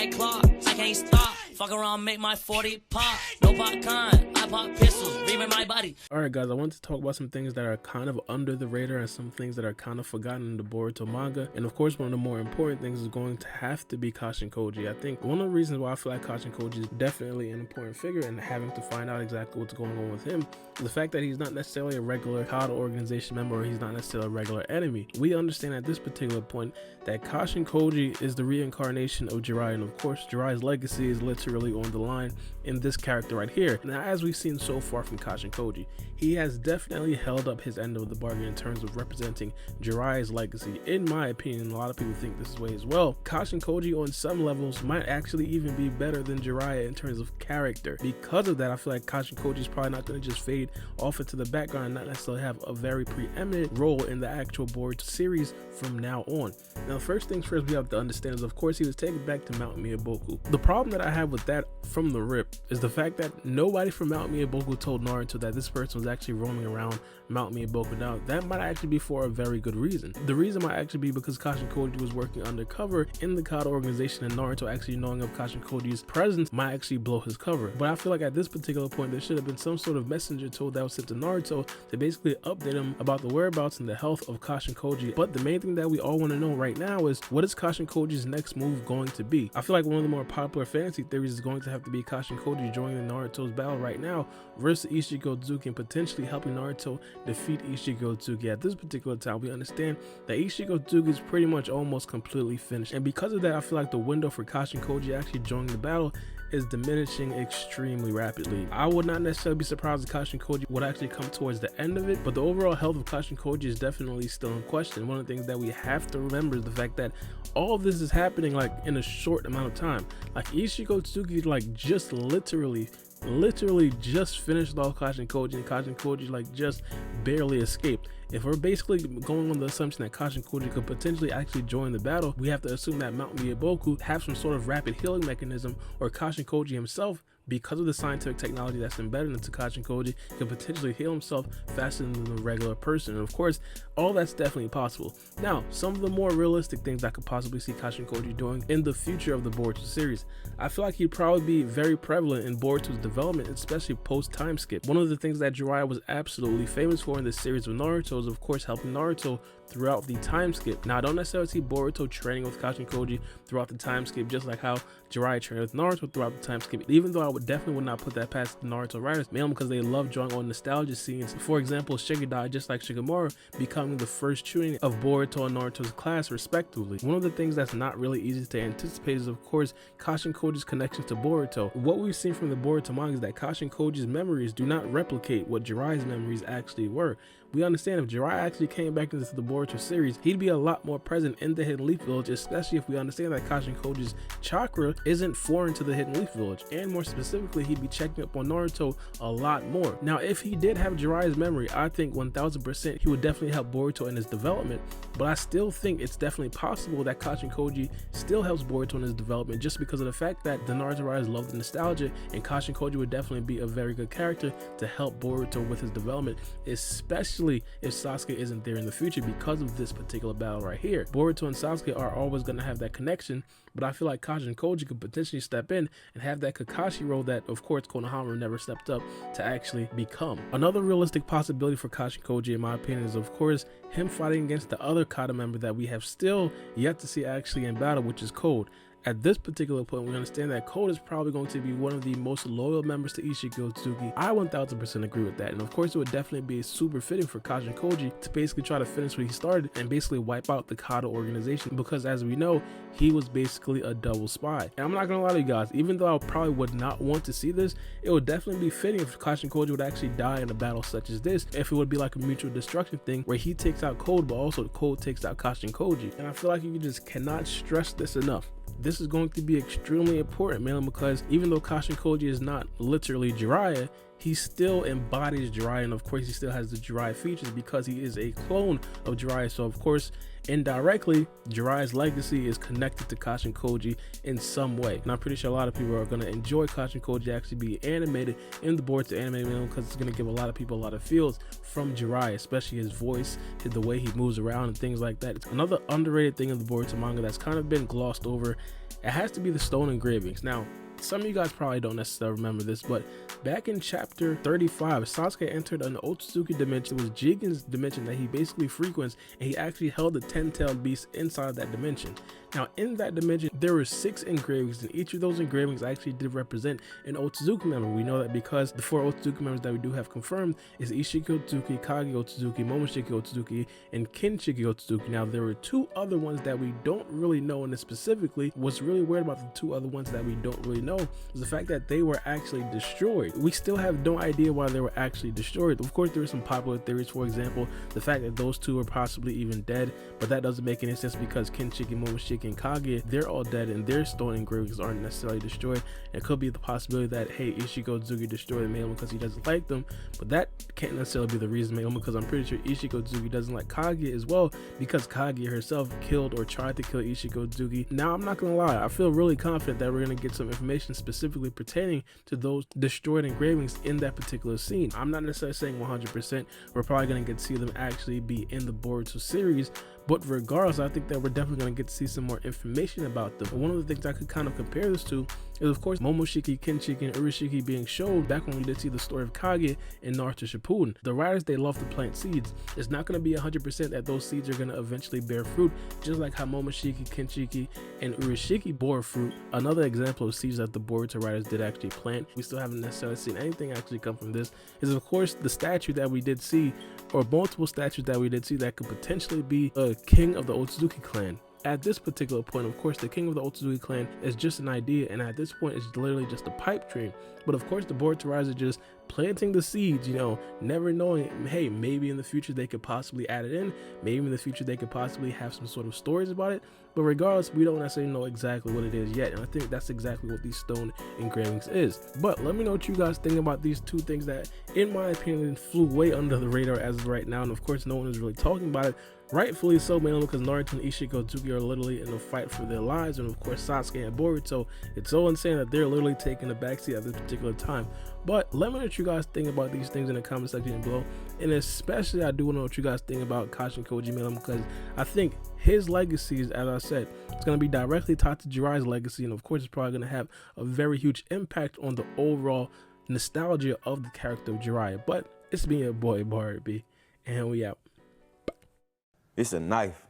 like clock, I can't stop. Fuck around, make my 40 pop. No popcorn, I pop pistols, reaming my body. Alright guys, I want to talk about some things that are kind of under the radar and some things that are kind of forgotten in the Boruto manga. And of course, one of the more important things is going to have to be Kashin Koji. I think one of the reasons why I feel like Kashin Koji is definitely an important figure and having to find out exactly what's going on with him, the fact that he's not necessarily a regular Kata organization member or he's not necessarily a regular enemy. We understand at this particular point that Kashin Koji is the reincarnation of Jiraiya, and of course Jiraiya's legacy is literally on the line in this character right here. Now, as we've seen so far from Kashin Koji, he has definitely held up his end of the bargain in terms of representing Jiraiya's legacy. In my opinion, a lot of people think this way as well. Kashin Koji on some levels might actually even be better than Jiraiya in terms of character. Because of that, I feel like Kashin Koji is probably not going to just fade off into the background and not necessarily have a very preeminent role in the actual Boruto series from now on. Now, first things first, we have to understand is, of course, he was taken back to Mount Miyaboku. The problem that I have with that from the rip is the fact that nobody from Mount Miyaboku told Naruto that this person was actually roaming around Mount Miyaboku. Now, that might actually be for a very good reason. The reason might actually be because Kashin Koji was working undercover in the Kata organization, and Naruto actually knowing of Kashin Koji's presence might actually blow his cover. But I feel like at this particular point, there should have been some sort of messenger tool that was sent to Naruto to basically update him about the whereabouts and the health of Kashin Koji. But the main thing that we all want to know right now is, what is Kashin Koji's next move going to be? I feel like one of the more popular fantasy theories is going to have to be Kashin Koji joining Naruto's battle right now versus Ichigo Tsuki and potentially helping Naruto defeat Ichigo Tsuki. At this particular time, we understand that Ichigo Tsuki is pretty much almost completely finished, and because of that, I feel like the window for Kashin Koji actually joining the battle is diminishing extremely rapidly. I would not necessarily be surprised if Kashin Koji would actually come towards the end of it, but the overall health of Kashin Koji is definitely still in question. One of the things that we have to remember is the fact that all of this is happening like in a short amount of time. Like Ichigo Tsuki like just literally just finished off Kashin Koji, and Kashin Koji like just barely escaped. If we're basically going on the assumption that Kashin Koji could potentially actually join the battle, we have to assume that Mount Miyaboku have some sort of rapid healing mechanism, or Kashin Koji himself, because of the scientific technology that's embedded into Kashin Koji, can potentially heal himself faster than the regular person. And of course, all that's definitely possible. Now, some of the more realistic things I could possibly see Kashin Koji doing in the future of the Boruto series, I feel like he'd probably be very prevalent in Boruto's development, especially post time skip. One of the things that Jiraiya was absolutely famous for in this series of Naruto is, of course, helping Naruto throughout the time skip. Now, I don't necessarily see Boruto training with Kashin Koji throughout the time skip, just like how Jiraiya trained with Naruto throughout the time skip, even though I definitely would not put that past the Naruto writers, mainly because they love drawing on nostalgia scenes. For example, Shigadai, just like Shikamaru, becoming the first tuning of Boruto and Naruto's class respectively. One of the things that's not really easy to anticipate is, of course, Kashin Koji's connection to Boruto. What we've seen from the Boruto manga is that Kashin Koji's memories do not replicate what Jiraiya's memories actually were. We understand if Jiraiya actually came back into the Boruto series, he'd be a lot more present in the Hidden Leaf Village, especially if we understand that Kashin Koji's chakra isn't foreign to the Hidden Leaf Village, and more specifically, he'd be checking up on Naruto a lot more. Now, if he did have Jiraiya's memory, I think 1000% he would definitely help Boruto in his development, but I still think it's definitely possible that Kashin Koji still helps Boruto in his development, just because of the fact that the Naruto writers love the nostalgia, and Kashin Koji would definitely be a very good character to help Boruto with his development, especially if Sasuke isn't there in the future because of this particular battle right here. Boruto and Sasuke are always going to have that connection, but I feel like Kashin Koji could potentially step in and have that Kakashi role that, of course, Konohama never stepped up to actually become. Another realistic possibility for Kashin Koji, in my opinion, is, of course, him fighting against the other Kata member that we have still yet to see actually in battle, which is Code. At this particular point, we understand that Code is probably going to be one of the most loyal members to Ichigo Tsuki. I 1000% agree with that, and of course it would definitely be super fitting for Kashin Koji to basically try to finish what he started and basically wipe out the Kata organization, because as we know, he was basically a double spy. And I'm not gonna lie to you guys, even though I probably would not want to see this, it would definitely be fitting if Kashin Koji would actually die in a battle such as this, if it would be like a mutual destruction thing where he takes out Code, but also Code takes out Kashin Koji. And I feel like you just cannot stress this enough. This is going to be extremely important, mainly because even though Kashin Koji is not literally Jiraiya, he still embodies Jiraiya, and of course he still has the Jiraiya features because he is a clone of Jiraiya. So of course, indirectly, Jiraiya's legacy is connected to Kashin Koji in some way. And I'm pretty sure a lot of people are going to enjoy Kashin Koji actually be animated in the Boruto anime because it's going to give a lot of people a lot of feels from Jiraiya, especially his voice, the way he moves around and things like that. It's another underrated thing in the Boruto manga that's kind of been glossed over. It has to be the stone engravings. Now, some of you guys probably don't necessarily remember this, but back in chapter 35, Sasuke entered an Otsutsuki dimension. It was Jigen's dimension that he basically frequents, and he actually held the 10-tailed beast inside that dimension. Now, in that dimension, there were 6 engravings, and each of those engravings actually did represent an Otsutsuki member. We know that because the 4 Otsutsuki members that we do have confirmed is Ishiki Otsutsuki, Kage Otsutsuki, Momoshiki Otsutsuki, and Kinshiki Otsutsuki. Now, there were 2 other ones that we don't really know, and specifically, what's really weird about the 2 other ones that we don't really know is the fact that they were actually destroyed. We still have no idea why they were actually destroyed. Of course, there are some popular theories, for example, the fact that those 2 are possibly even dead, but that doesn't make any sense because Kinshiki, Momoshiki, and Kage, they're all dead and their stone engravings aren't necessarily destroyed. And it could be the possibility that, hey, Ishiko Otsutsuki destroyed them mainly because he doesn't like them, but that can't necessarily be the reason, mainly because I'm pretty sure Ishiko Otsutsuki doesn't like Kage as well, because Kage herself killed or tried to kill Ishiko Otsutsuki. Now, I'm not gonna lie, I feel really confident that we're gonna get some information specifically pertaining to those destroyed engravings in that particular scene. I'm not necessarily saying 100% we're probably gonna get to see them actually be in the Boruto series, but regardless, I think that we're definitely going to get to see some more information about them. One of the things I could kind of compare this to is, of course, Momoshiki, Kinshiki, and Urashiki being showed back when we did see the story of Kage in Naruto Shippuden. The writers, they love to plant seeds. It's not going to be 100% that those seeds are going to eventually bear fruit, just like how Momoshiki, Kinshiki, and Urashiki bore fruit. Another example of seeds that the Boruto writers did actually plant. We still haven't necessarily seen anything actually come from this. Is, of course, the statue that we did see, or multiple statues that we did see that could potentially be a king of the Otsutsuki clan. At this particular point, of course, the king of the Otsutsuki clan is just an idea, and at this point, it's literally just a pipe dream. But of course, the Boruto writers are just planting the seeds, you know, never knowing, hey, maybe in the future they could possibly add it in. Maybe in the future they could possibly have some sort of stories about it. But regardless, we don't necessarily know exactly what it is yet. And I think that's exactly what these stone engravings is. But let me know what you guys think about these 2 things that, in my opinion, flew way under the radar as of right now. And of course, no one is really talking about it. Rightfully so, mainly because Naruto and Ishiko Otsutsuki are literally in a fight for their lives, and of course Sasuke and Boruto, it's so insane that they're literally taking a backseat at this particular time. But let me know what you guys think about these things in the comment section below, and especially I do want to know what you guys think about Kashin Koji, mainly because I think his legacy is, as I said, it's going to be directly tied to Jiraiya's legacy, and of course it's probably going to have a very huge impact on the overall nostalgia of the character of Jiraiya. But it's been your boy Baara, and we out. It's a knife.